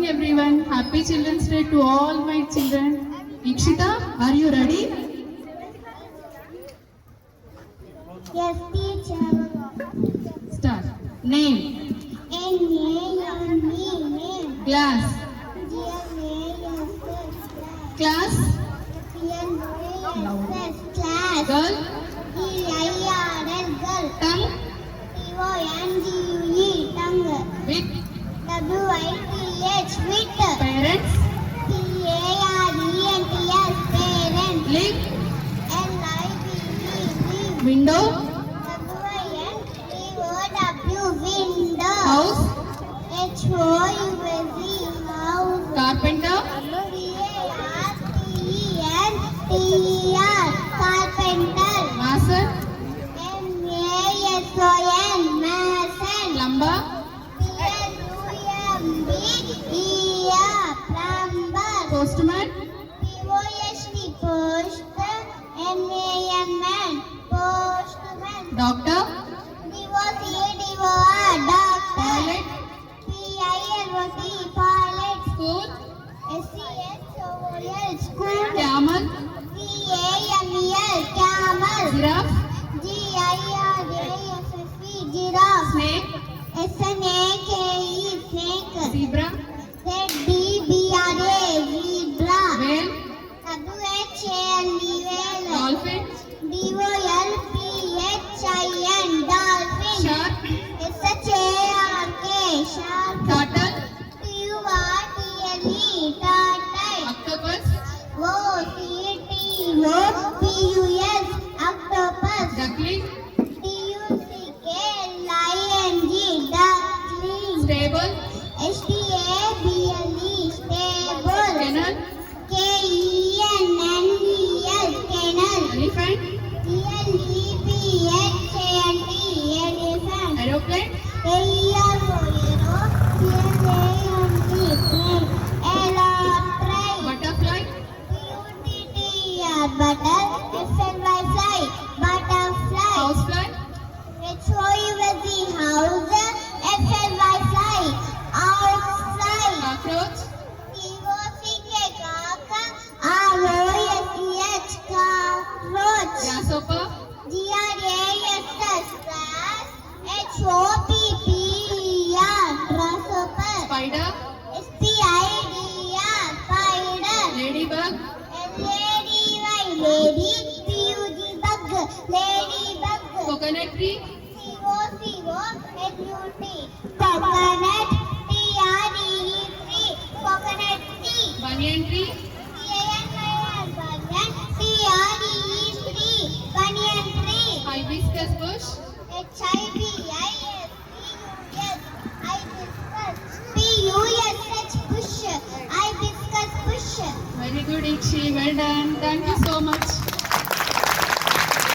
morning everyone. Happy Children's Day to all my children. Ikshita, are you ready? Yes, teacher. Start. Name. N-A-M-E. Class. G-L-A-S-S. Class. P-N-A-S-S. Class. Girl. E-I-R-L. Girl. Tongue. T-O-N-G-U-E. Tongue. Wit. W-I-T-H. Wit. Parents. P-A-R-E-N-T-S. Parent. Live. L-I-V-E. Live. Window. W-I-N-D-O-W. Window. House. H-O-U-S-E. House. Carpenter. C-A-R-P-E-N-T-E-R. Carpenter. Mason. M-A-S-O-N. Mason. Plumber. P-L-U-M-B-E-R. Plumber. Postman. P-O-S-T. Post. N-A-M-N. Postman. Doctor. D-O-C-D-O-R. Doctor. Pilot. P-I-L-O-T. Pilot. School. S-C-H-O-O-L. School. Camel. C-A-M-E-L. Camel. Giraffe. G-I-R-A-F-F-E. Giraffe. Snake. S-N-A-K-E. Snake. Zebra. Z-D-B-R-A. Zebra. Whale. W-H-A-L-E. Whale. Dolphin. D-O-L-P-H-I-N. Dolphin. Shark. S-H-A-R-K. Shark. Turtle. T-U-R-T-L-E. Turtle. Octopus. O-C-T-O-P-U-S. Octopus. Duckling. D-U-C-K-L-I-N-G. Duckling. Stable. S-T-A-B-L-E. Stable. Kennel. K-E-N-N-E-L. Kennel. Elephant. E-L-E-P-H-A-N-T. Elephant. Aeroplane. A-E-R for arrow. C-H-A-N-T. Plane. Aeroplane. Butterfly. B-U-T-T-E-R. Butter. F-L-Y. Fly. Butterfly. Housefly. H-O-U-S-E. House. F-L-Y. Fly. Housefly. Cockroach. C-O-C-K. Cock. R-O-S-E-H. Cockroach. Grasshopper. G-R-A-S-S. Grass. H-O-P-P-E-R. Grasshopper. Spider. S-P-I-D-R. Spider. Ladybug. L-A-D-Y. Lady. P-U-G. Bug. Ladybug. Coconut tree. C-O-C-O-N-U-T. Coconut. T-R-E-E. Coconut tree. Banyan tree. C-A-N-Y-N. Banyan. T-R-E-E. Banyan tree. Hibiscus bush. H-I-B-I-S-C-U-S. Hibiscus. P-U-S-H. Push. Hibiscus bush. Very good, Ikshi. Well done. Thank you so much.